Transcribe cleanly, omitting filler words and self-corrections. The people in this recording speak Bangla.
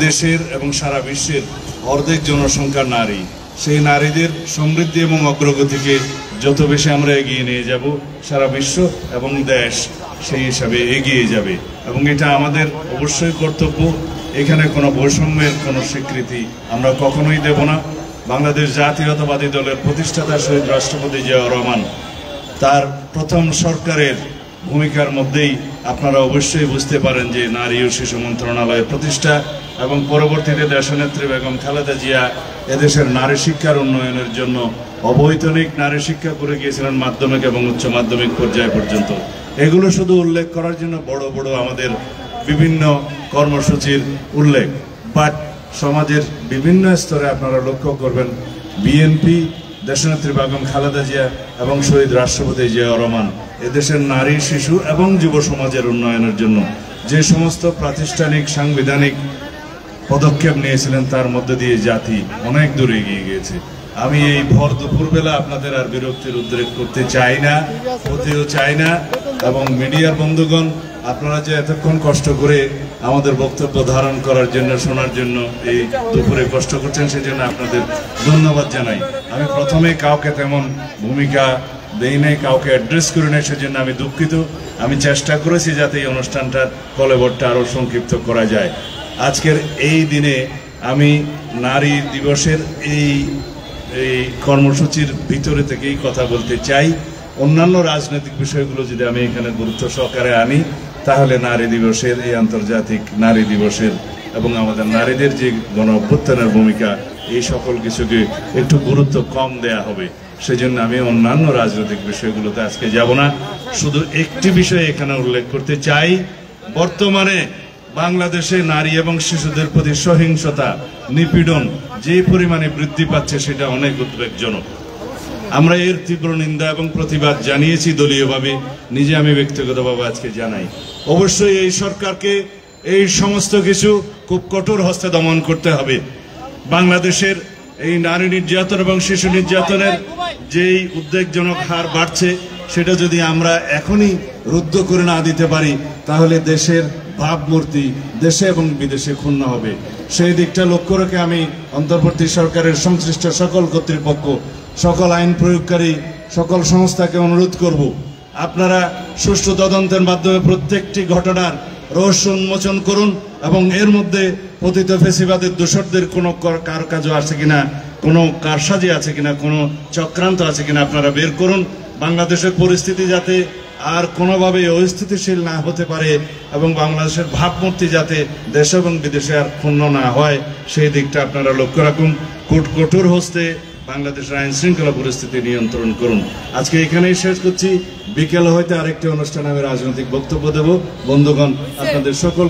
দেশের এবং সারা বিশ্বের অর্ধেক জনসংখ্যা নারী। সেই নারীদের সমৃদ্ধি এবং অগ্রগতিকে যত বেশি আমরা এগিয়ে নিয়ে যাব, সারা বিশ্ব এবং দেশ সেই হিসাবে এগিয়ে যাবে এবং এটা আমাদের অবশ্যই কর্তব্য। এখানে কোনো বৈষম্যের কোনো স্বীকৃতি আমরা কখনোই দেব না। বাংলাদেশ জাতীয়তাবাদী দলের প্রতিষ্ঠাতা শহীদ রাষ্ট্রপতি জিয়াউর রহমান তার প্রথম সরকারের ভূমিকার মধ্যেই আপনারা অবশ্যই বুঝতে পারেন যে নারী ও শিশু মন্ত্রণালয়ের প্রতিষ্ঠা এবং পরবর্তীতে দেশনেত্রী বেগম খালেদা জিয়া এদেশের নারী শিক্ষার উন্নয়নের জন্য অবৈতনিক নারী শিক্ষা করে গিয়েছিলেন মাধ্যমিক এবং উচ্চ মাধ্যমিক পর্যায় পর্যন্ত। এগুলো শুধু উল্লেখ করার জন্য বড় বড় আমাদের বিভিন্ন কর্মসূচির উল্লেখ, বাট সমাজের বিভিন্ন স্তরে আপনারা লক্ষ্য করবেন বিএনপি, দেশনেত্রী বেগম খালেদা জিয়া এবং শহীদ রাষ্ট্রপতি জিয়াউর রহমান এদেশের নারী, শিশু এবং যুব সমাজের উন্নয়নের জন্য যে সমস্ত প্রাতিষ্ঠানিক সাংবিধানিক পদক্ষেপ নিয়েছিলেন তার মধ্যে দিয়ে জাতি অনেক দূর এগিয়ে গিয়েছে। আমি এই ভর দুপুরবেলা আপনাদের আর বিরক্তির উদ্রেক করতে চাই না, হতেও চাই না। এবং মিডিয়ার বন্ধুগণ, আপনারা যে এতক্ষণ কষ্ট করে আমাদের বক্তব্য ধারণ করার জন্য, শোনার জন্য এই দুপুরে কষ্ট করছেন, সেজন্য আপনাদের ধন্যবাদ জানাই। আমি প্রথমে কাউকে তেমন ভূমিকা দেই নাই, কাউকে অ্যাড্রেস করি নাই, সেজন্য আমি দুঃখিত। আমি চেষ্টা করেছি যাতে এই অনুষ্ঠানটার কলেবরটা আরও সংক্ষিপ্ত করা যায়। আজকের এই দিনে আমি নারী দিবসের এই কর্মসূচির ভিতরে থেকেই কথা বলতে চাই। অন্যান্য রাজনৈতিক বিষয়গুলো যদি আমি এখানে গুরুত্ব সহকারে আনি, তাহলে নারী দিবসের, এই আন্তর্জাতিক নারী দিবসের এবং আমাদের নারীদের যে গণ অভ্যুত্থানের ভূমিকা, এই সকল কিছুকে একটু গুরুত্ব কম দেয়া হবে। সেজন্য আমি অন্যান্য রাজনৈতিক বিষয়গুলোতে আজকে যাব না। শুধু একটি বিষয় এখানে উল্লেখ করতে চাই। বর্তমানে বাংলাদেশে নারী এবং শিশুদের প্রতি সহিংসতা, নিপীড়ন যে পরিমাণে বৃদ্ধি পাচ্ছে, সেটা অনেক উদ্বেগজনক। আমরা এর তীব্র নিন্দা এবং প্রতিবাদ জানিয়েছি দলীয়ভাবে, নিজে আমি ব্যক্তিগতভাবে আজকে জানাই। অবশ্যই এই সরকারকে এই সমস্ত কিছু খুব কঠোর হস্তে দমন করতে হবে। বাংলাদেশের এই নারী নির্যাতন এবং শিশু নির্যাতনের যেই উদ্বেগজনক হার বাড়ছে, সেটা যদি আমরা এখনই রুদ্ধ করে না দিতে পারি, তাহলে দেশের ভাবমূর্তি দেশে এবং বিদেশে ক্ষুণ্ণ হবে। সেই দিকটা লক্ষ্য রেখে আমি অন্তর্বর্তী সরকারের সংশ্লিষ্ট সকল কর্তৃপক্ষ, সকল আইন প্রয়োগকারী, সকল সংস্থাকে অনুরোধ করব, আপনারা সুষ্ঠু তদন্তের মাধ্যমে প্রত্যেকটি ঘটনার রহস্য উন্মোচন করুন এবং এর মধ্যে পতিত ফেসিবাদের দোষরদের কোনো কারুকাজ আছে কিনা, কোনো কারসাজি আছে কিনা, কোনো চক্রান্ত আছে কিনা আপনারা বের করুন। বাংলাদেশের পরিস্থিতি যাতে আর কোনোভাবে অস্থিতিশীল না হতে পারে এবং বাংলাদেশের ভাবমূর্তি যাতে দেশ এবং বিদেশে আর ক্ষুণ্ণ না হয়, সেই দিকটা আপনারা লক্ষ্য রাখুন। কঠোর হস্তে বাংলাদেশের আইন শৃঙ্খলা পরিস্থিতি নিয়ন্ত্রণ করুন। আজকে এখানেই শেষ করছি। বিকেল হইতে আরেকটি অনুষ্ঠানে আমি রাজনৈতিক বক্তব্য দেব। বন্ধুগণ, আপনাদের সকল